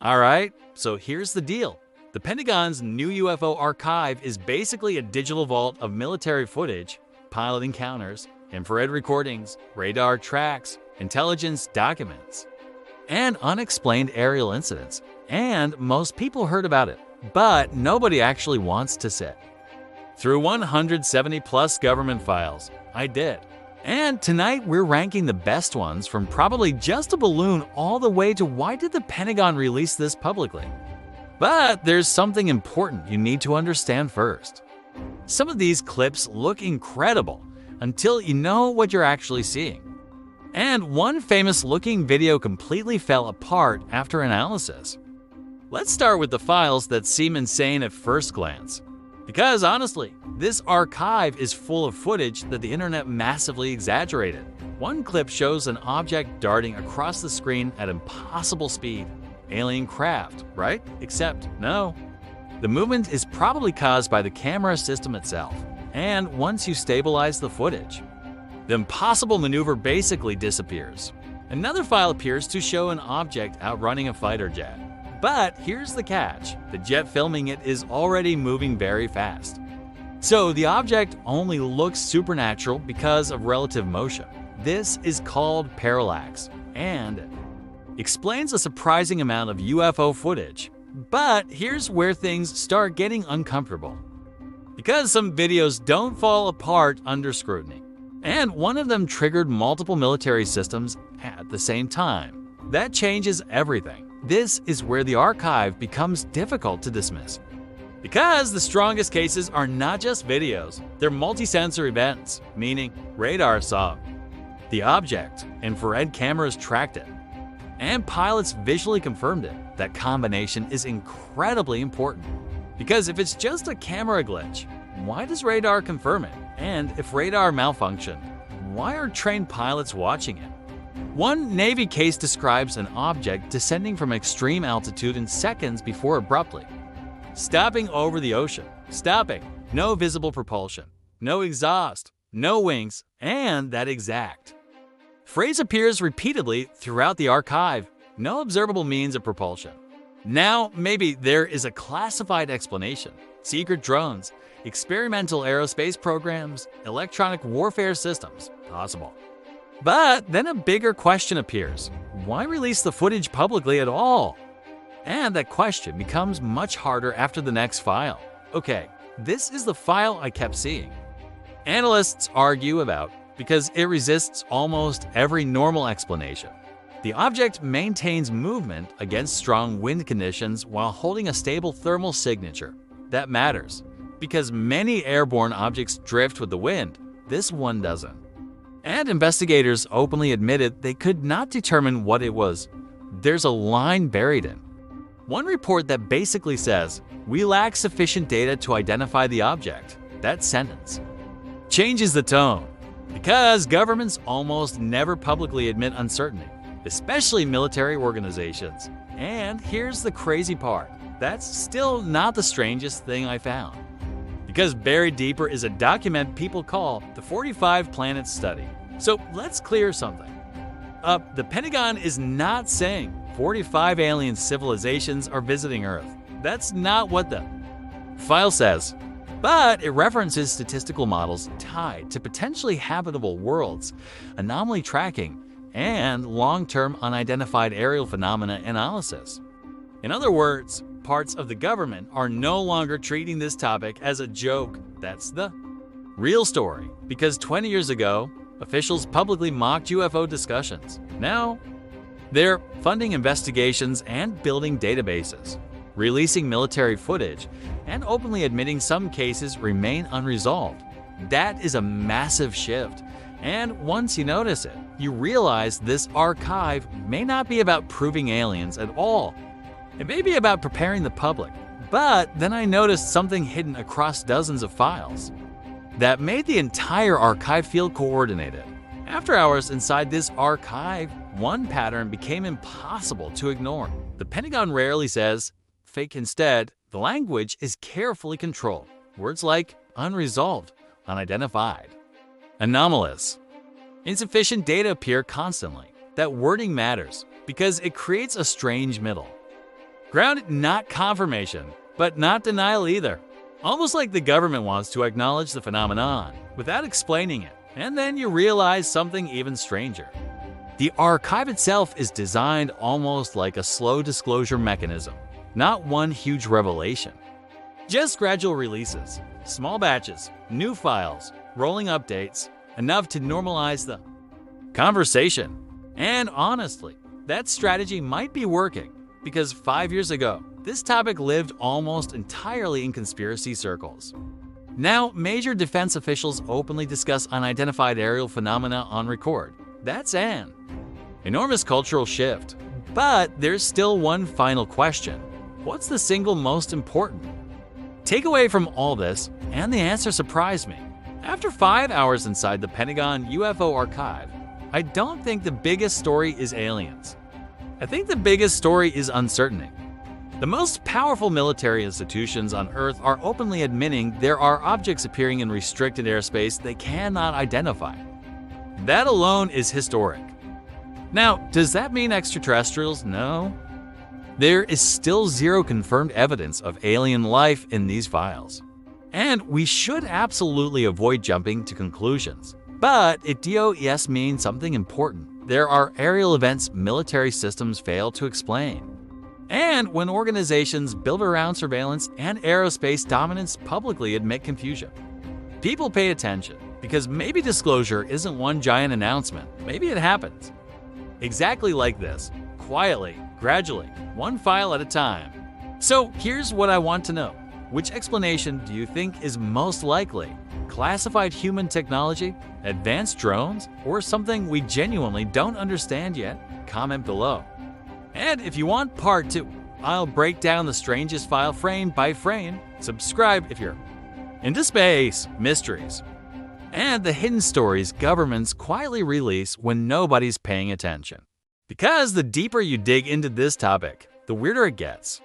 Alright, so here's the deal. The Pentagon's new UFO archive is basically a digital vault of military footage, pilot encounters, infrared recordings, radar tracks, intelligence documents, and unexplained aerial incidents. And most people heard about it, but nobody actually wants to sit through 170 plus government files. I did. And tonight we're ranking the best ones from probably just a balloon all the way to why did the Pentagon release this publicly? But there's something important you need to understand first. Some of these clips look incredible until you know what you're actually seeing. And one famous looking video completely fell apart after analysis. Let's start with the files that seem insane at first glance. Because honestly, this archive is full of footage that the internet massively exaggerated. One clip shows an object darting across the screen at impossible speed. Alien craft, right? Except no. The movement is probably caused by the camera system itself. And once you stabilize the footage, the impossible maneuver basically disappears. Another file appears to show an object outrunning a fighter jet. But here's the catch, the jet filming it is already moving very fast. So the object only looks supernatural because of relative motion. This is called parallax and explains a surprising amount of UFO footage. But here's where things start getting uncomfortable. Because some videos don't fall apart under scrutiny. And one of them triggered multiple military systems at the same time. That changes everything. This is where the archive becomes difficult to dismiss. Because the strongest cases are not just videos, they're multi-sensor events, meaning radar saw the object, infrared cameras tracked it, and pilots visually confirmed it. That combination is incredibly important. Because if it's just a camera glitch, why does radar confirm it? And if radar malfunctioned, why are trained pilots watching it? One Navy case describes an object descending from extreme altitude in seconds before abruptly stopping over the ocean. Stopping. No visible propulsion. No exhaust. No wings. And that exact phrase appears repeatedly throughout the archive. No observable means of propulsion. Now, maybe there is a classified explanation. Secret drones, experimental aerospace programs, electronic warfare systems. Possible. But then a bigger question appears. Why release the footage publicly at all? And that question becomes much harder after the next file. Okay, this is the file I kept seeing. Analysts argue about because it resists almost every normal explanation. The object maintains movement against strong wind conditions while holding a stable thermal signature. That matters, because many airborne objects drift with the wind. This one doesn't. And investigators openly admitted they could not determine what it was. There's a line buried in one report that basically says, "We lack sufficient data to identify the object." That sentence changes the tone, because governments almost never publicly admit uncertainty, especially military organizations. And here's the crazy part. That's still not the strangest thing I found. Because buried deeper is a document people call the 45 Planets Study. So let's clear something up. The Pentagon is not saying 45 alien civilizations are visiting Earth. That's not what the file says. But it references statistical models tied to potentially habitable worlds, anomaly tracking, and long-term unidentified aerial phenomena analysis. In other words, parts of the government are no longer treating this topic as a joke. That's the real story. Because 20 years ago, officials publicly mocked UFO discussions. Now, they're funding investigations and building databases, releasing military footage, and openly admitting some cases remain unresolved. That is a massive shift. And once you notice it, you realize this archive may not be about proving aliens at all. It may be about preparing the public. But then I noticed something hidden across dozens of files that made the entire archive feel coordinated. After hours inside this archive, one pattern became impossible to ignore. The Pentagon rarely says fake. Instead, the language is carefully controlled. Words like unresolved, unidentified, anomalous, insufficient data appear constantly. That wording matters because it creates a strange middle. Grounded, not confirmation, but not denial either. Almost like the government wants to acknowledge the phenomenon without explaining it, and then you realize something even stranger. The archive itself is designed almost like a slow disclosure mechanism, not one huge revelation. Just gradual releases, small batches, new files, rolling updates, enough to normalize the conversation. And honestly, that strategy might be working, because 5 years ago, this topic lived almost entirely in conspiracy circles. Now, major defense officials openly discuss unidentified aerial phenomena on record. That's an enormous cultural shift. But there's still one final question. What's the single most important takeaway from all this? And the answer surprised me. After 5 hours inside the Pentagon UFO archive, I don't think the biggest story is aliens. I think the biggest story is uncertainty. The most powerful military institutions on Earth are openly admitting there are objects appearing in restricted airspace they cannot identify. That alone is historic. Now, does that mean extraterrestrials? No. There is still zero confirmed evidence of alien life in these files. And we should absolutely avoid jumping to conclusions. But it does mean something important. There are aerial events military systems fail to explain. And when organizations built around surveillance and aerospace dominance publicly admit confusion. People pay attention, because maybe disclosure isn't one giant announcement. Maybe it happens exactly like this, quietly, gradually, one file at a time. So here's what I want to know. Which explanation do you think is most likely? Classified human technology, advanced drones, or something we genuinely don't understand yet? Comment below. And if you want part 2, I'll break down the strangest file frame by frame. Subscribe if you're into space, mysteries, and the hidden stories governments quietly release when nobody's paying attention. Because the deeper you dig into this topic, the weirder it gets.